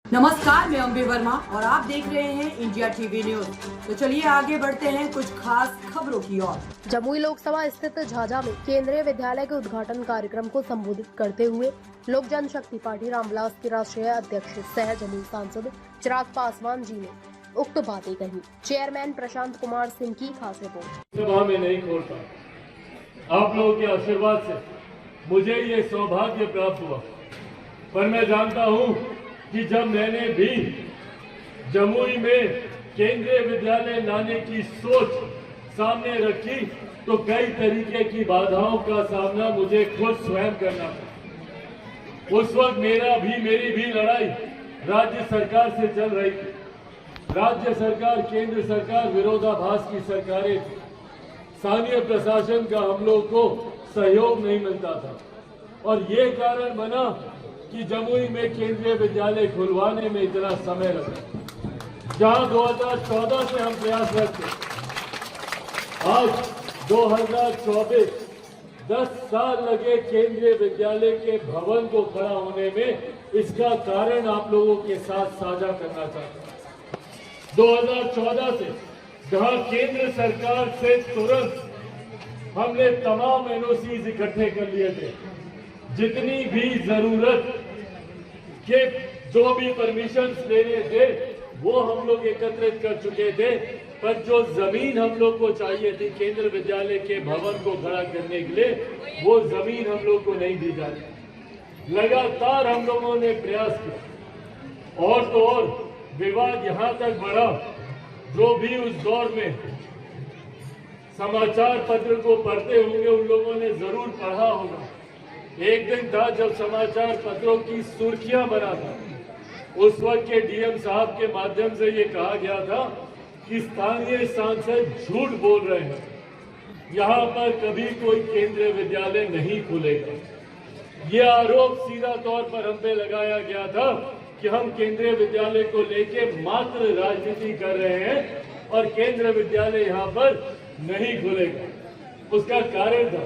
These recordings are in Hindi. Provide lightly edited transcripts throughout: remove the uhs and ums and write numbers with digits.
नमस्कार, मैं अम्बे वर्मा और आप देख रहे हैं इंडिया टीवी न्यूज। तो चलिए आगे बढ़ते हैं कुछ खास खबरों की ओर। जमुई लोकसभा स्थित झाझा में केंद्रीय विद्यालय के उद्घाटन कार्यक्रम को संबोधित करते हुए लोक जनशक्ति पार्टी रामविलास के राष्ट्रीय अध्यक्ष सह जमुई सांसद चिराग पासवान जी ने उक्त बातें कही। चेयरमैन प्रशांत कुमार सिंह की खास रिपोर्ट। सभा में नहीं खोलता, आप लोगों के आशीर्वाद से मुझे ये सौभाग्य प्राप्त हुआ, पर मैं जानता हूँ कि जब मैंने भी जमुई में केंद्रीय विद्यालय लाने की सोच सामने रखी तो कई तरीके की बाधाओं का सामना मुझे खुद स्वयं करना पड़ा। उस वक्त मेरी भी लड़ाई राज्य सरकार से चल रही थी। राज्य सरकार, केंद्र सरकार विरोधाभास की सरकारें थी। स्थानीय प्रशासन का हम लोग को सहयोग नहीं मिलता था और ये कारण बना कि जमुई में केंद्रीय विद्यालय खुलवाने में इतना समय लगा। जहां 2014 से हम प्रयासरत थे, आज 2024 10 साल लगे केंद्रीय विद्यालय के भवन को खड़ा होने में। इसका कारण आप लोगों के साथ साझा करना चाहता हूं। 2014 से जहां केंद्र सरकार से तुरंत हमने तमाम एनओसी इकट्ठे कर लिए थे, जितनी भी जरूरत के जो भी परमिशन लेने थे वो हम लोग एकत्रित कर चुके थे, पर जो जमीन हम लोग को चाहिए थी केंद्र विद्यालय के भवन को खड़ा करने के लिए, वो जमीन हम लोग को नहीं दी जा रही। लगातार हम लोगों ने प्रयास किया और तो और विवाद यहां तक बढ़ा। जो भी उस दौर में समाचार पत्र को पढ़ते होंगे उन लोगों ने जरूर पढ़ा होगा। एक दिन था जब समाचार पत्रों की सुर्खियां बना था। उस वक्त के डीएम साहब के माध्यम से ये कहा गया था कि स्थानीय सांसद झूठ बोल रहे हैं, यहां पर कभी कोई केंद्रीय विद्यालय नहीं खुलेगा। ये आरोप सीधा तौर पर हम पे लगाया गया था कि हम केंद्रीय विद्यालय को लेके मात्र राजनीति कर रहे हैं और केंद्रीय विद्यालय यहां पर नहीं खुलेगा। उसका कारण था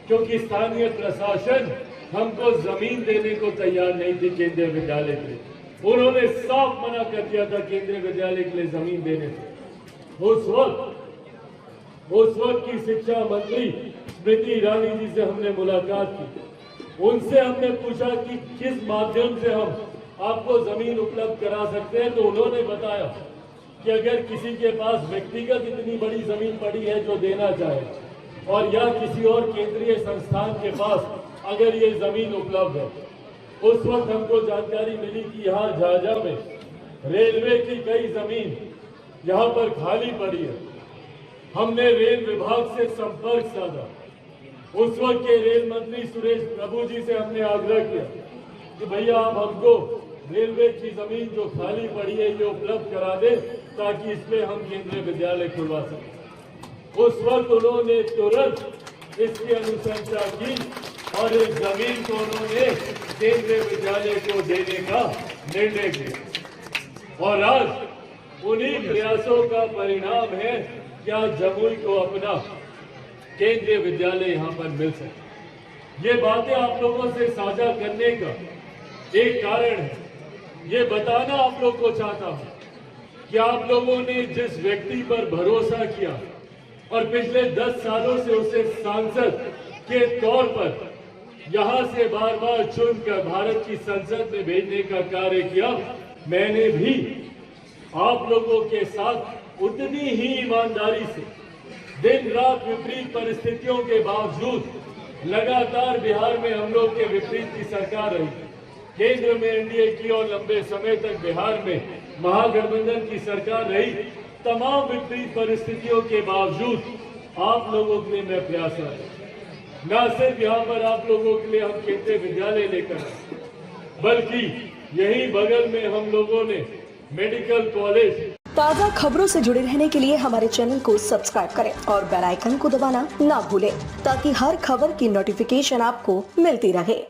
क्योंकि स्थानीय प्रशासन हमको जमीन देने को तैयार नहीं थी केंद्रीय विद्यालय के लिए। उन्होंने साफ मना कर दिया था केंद्रीय विद्यालय के लिए जमीन देने से। उस वक्त की शिक्षा मंत्री स्मृति ईरानी जी से हमने मुलाकात की। उनसे हमने पूछा कि किस माध्यम से हम आपको जमीन उपलब्ध करा सकते हैं, तो उन्होंने बताया कि अगर किसी के पास व्यक्तिगत इतनी बड़ी जमीन पड़ी है जो देना चाहे, और या किसी और केंद्रीय संस्थान के पास अगर ये जमीन उपलब्ध है। उस वक्त हमको जानकारी मिली कि यहाँ झाझा में रेलवे की कई जमीन यहाँ पर खाली पड़ी है। हमने रेल विभाग से संपर्क साधा। उस वक्त के रेल मंत्री सुरेश प्रभु जी से हमने आग्रह किया कि भैया आप हमको रेलवे की जमीन जो खाली पड़ी है ये उपलब्ध करा दे ताकि इसमें हम केंद्रीय विद्यालय खुलवा सकें। उस वक्त उन्होंने तुरंत इसकी अनुशंसा की और इस जमीन को उन्होंने केंद्रीय विद्यालय को देने का निर्णय किया। और आज उन्हीं प्रयासों का परिणाम है कि आज जमुई को अपना केंद्रीय विद्यालय यहाँ पर मिल सके। ये बातें आप लोगों से साझा करने का एक कारण है, ये बताना आप लोग को चाहता हूँ कि आप लोगों ने जिस व्यक्ति पर भरोसा किया और पिछले 10 सालों से उसे सांसद के तौर पर यहां से बार बार चुनकर भारत की संसद में भेजने का कार्य किया, मैंने भी आप लोगों के साथ उतनी ही ईमानदारी से दिन रात विपरीत परिस्थितियों के बावजूद लगातार बिहार में हम लोग के विपरीत की सरकार रही, केंद्र में एनडीए की और लंबे समय तक बिहार में महागठबंधन की सरकार रही। तमाम विपरीत परिस्थितियों के बावजूद आप लोगों के लिए मैं प्रयासरत हूं। न सिर्फ यहाँ पर आप लोगों के लिए हम केंद्रीय विद्यालय लेकर आए, बल्कि यही बगल में हम लोगों ने मेडिकल कॉलेज। ताज़ा खबरों से जुड़े रहने के लिए हमारे चैनल को सब्सक्राइब करें और बेल आइकन को दबाना ना भूलें ताकि हर खबर की नोटिफिकेशन आपको मिलती रहे।